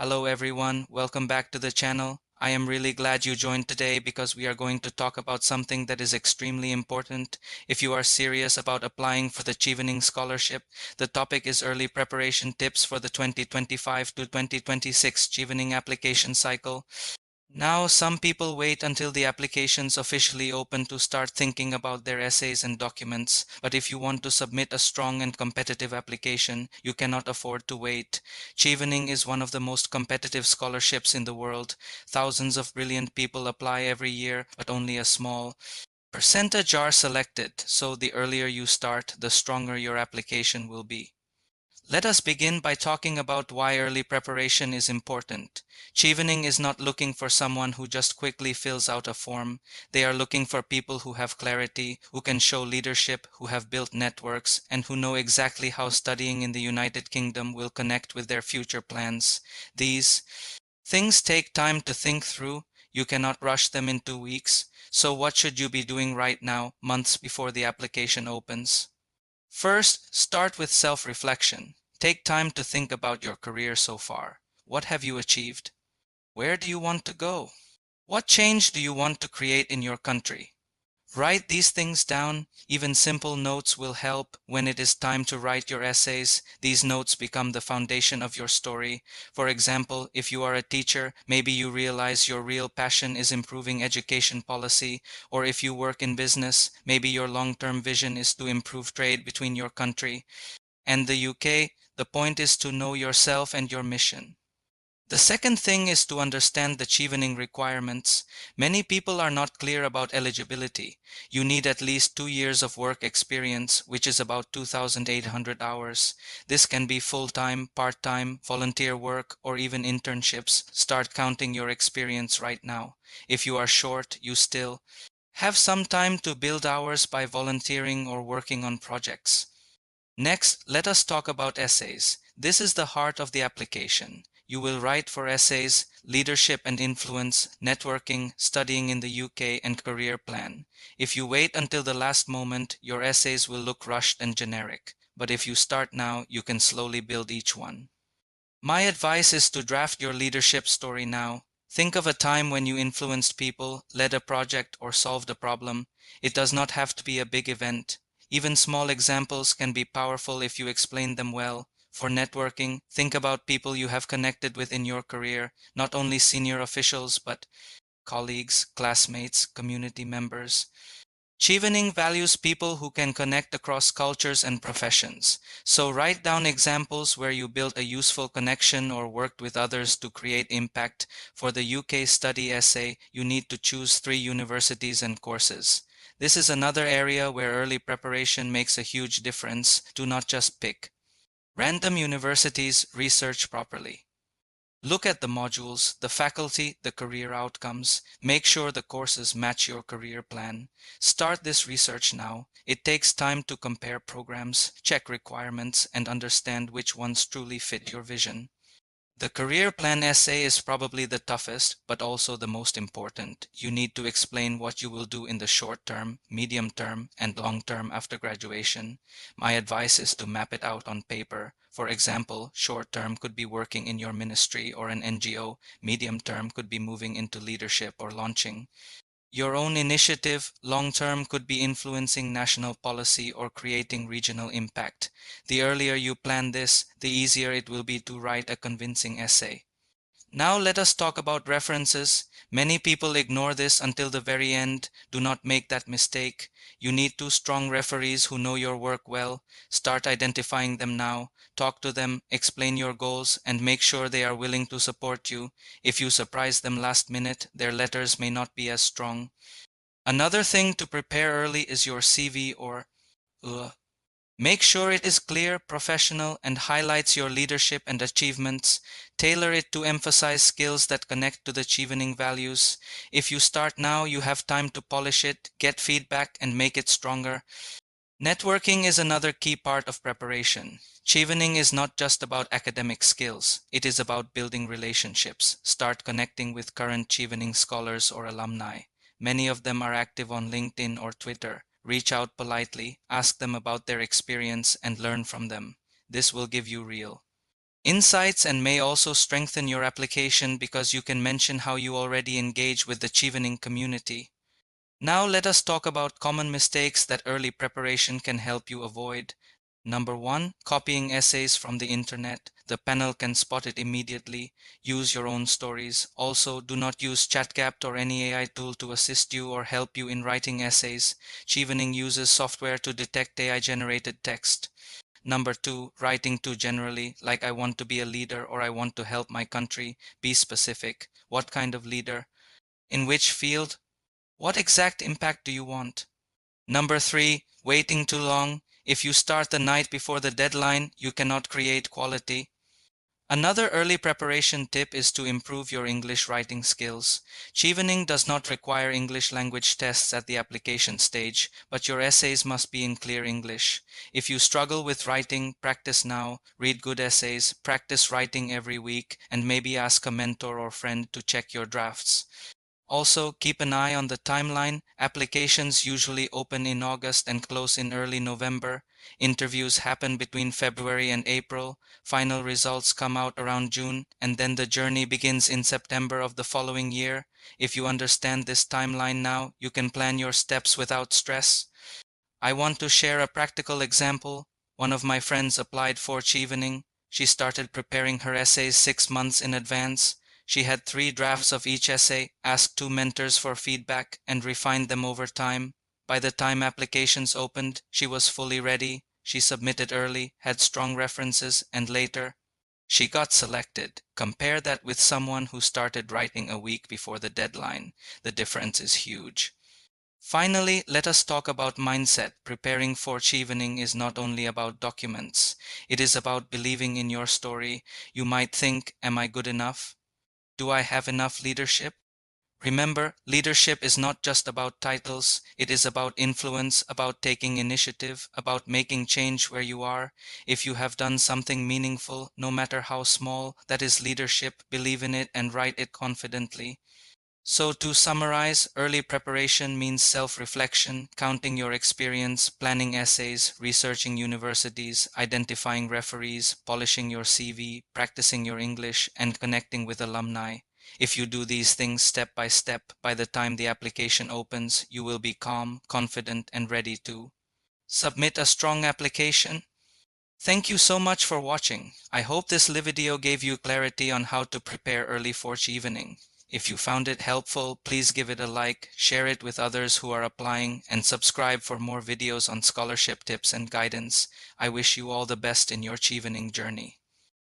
Hello everyone, welcome back to the channel. I am really glad you joined today because we are going to talk about something that is extremely important. If you are serious about applying for the Chevening Scholarship, the topic is early preparation tips for the 2025 to 2026 Chevening application cycle. Now, some people wait until the applications officially open to start thinking about their essays and documents, but if you want to submit a strong and competitive application, you cannot afford to wait. Chevening is one of the most competitive scholarships in the world. Thousands of brilliant people apply every year, but only a small percentage are selected, so the earlier you start, the stronger your application will be. Let us begin by talking about why early preparation is important. Chevening is not looking for someone who just quickly fills out a form. They are looking for people who have clarity, who can show leadership, who have built networks, and who know exactly how studying in the United Kingdom will connect with their future plans. These things take time to think through. You cannot rush them in 2 weeks. So what should you be doing right now, months before the application opens? First, start with self-reflection. Take time to think about your career so far. What have you achieved? Where do you want to go? What change do you want to create in your country? Write these things down. Even simple notes will help when it is time to write your essays. These notes become the foundation of your story. For example, if you are a teacher, maybe you realize your real passion is improving education policy, or if you work in business, maybe your long-term vision is to improve trade between your country and the UK. The point is to know yourself and your mission. The second thing is to understand the Chevening requirements. Many people are not clear about eligibility. You need at least 2 years of work experience, which is about 2,800 hours. This can be full-time, part-time, volunteer work, or even internships. Start counting your experience right now. If you are short, you still have some time to build hours by volunteering or working on projects. Next, let us talk about essays. This is the heart of the application. You will write for essays, leadership and influence, networking, studying in the UK, and career plan. If you wait until the last moment, your essays will look rushed and generic. But if you start now, you can slowly build each one. My advice is to draft your leadership story now. Think of a time when you influenced people, led a project, or solved a problem. It does not have to be a big event. Even small examples can be powerful if you explain them well. For networking, think about people you have connected with in your career, not only senior officials, but colleagues, classmates, community members. Chevening values people who can connect across cultures and professions. So write down examples where you built a useful connection or worked with others to create impact. For the UK study essay, you need to choose 3 universities and courses. This is another area where early preparation makes a huge difference. Do not just pick random universities. Research properly. Look at the modules, the faculty, the career outcomes. Make sure the courses match your career plan. Start this research now. It takes time to compare programs, check requirements, and understand which ones truly fit your vision. The career plan essay is probably the toughest, but also the most important. You need to explain what you will do in the short term, medium term, and long term after graduation. My advice is to map it out on paper. For example, short term could be working in your ministry or an NGO. Medium term could be moving into leadership or launching your own initiative. Long term could be influencing national policy or creating regional impact. The earlier you plan this, the easier it will be to write a convincing essay. Now let us talk about references. Many people ignore this until the very end. Do not make that mistake. You need 2 strong referees who know your work well. Start identifying them now. Talk to them, explain your goals, and make sure they are willing to support you. If you surprise them last minute, their letters may not be as strong. Another thing to prepare early is your CV or make sure it is clear, professional, and highlights your leadership and achievements. Tailor it to emphasize skills that connect to the Chevening values. If you start now, you have time to polish it, get feedback, and make it stronger. Networking is another key part of preparation. Chevening is not just about academic skills. It is about building relationships. Start connecting with current Chevening scholars or alumni. Many of them are active on LinkedIn or Twitter. Reach out politely, ask them about their experience, and learn from them. This will give you real Insights and may also strengthen your application because you can mention how you already engage with the Chevening community. Now let us talk about common mistakes that early preparation can help you avoid. Number 1. Copying essays from the internet. The panel can spot it immediately. Use your own stories. Also, do not use ChatGPT or any AI tool to assist you or help you in writing essays. Chevening uses software to detect AI-generated text. Number 2. Writing too generally, like I want to be a leader or I want to help my country. Be specific. What kind of leader? In which field? What exact impact do you want? Number 3. Waiting too long. If you start the night before the deadline, you cannot create quality. Another early preparation tip is to improve your English writing skills. Chevening does not require English language tests at the application stage, but your essays must be in clear English. If you struggle with writing, practice now, read good essays, practice writing every week, and maybe ask a mentor or friend to check your drafts. Also, keep an eye on the timeline. Applications usually open in August and close in early November. Interviews happen between February and April. Final results come out around June, and then the journey begins in September of the following year. If you understand this timeline now, you can plan your steps without stress. I want to share a practical example. One of my friends applied for Chevening. She started preparing her essays 6 months in advance. She had 3 drafts of each essay, asked 2 mentors for feedback, and refined them over time. By the time applications opened, she was fully ready. She submitted early, had strong references, and later, she got selected. Compare that with someone who started writing a week before the deadline. The difference is huge. Finally, let us talk about mindset. Preparing for Chevening is not only about documents. It is about believing in your story. You might think, am I good enough? Do I have enough leadership? Remember, leadership is not just about titles. It is about influence, about taking initiative, about making change where you are. If you have done something meaningful, no matter how small, that is leadership. Believe in it and write it confidently. So to summarize, early preparation means self-reflection, counting your experience, planning essays, researching universities, identifying referees, polishing your CV, practicing your English, and connecting with alumni. If you do these things step by step, by the time the application opens, you will be calm, confident, and ready to submit a strong application. Thank you so much for watching. I hope this video gave you clarity on how to prepare early for Chevening. If you found it helpful, please give it a like, share it with others who are applying, and subscribe for more videos on scholarship tips and guidance. I wish you all the best in your Chevening journey.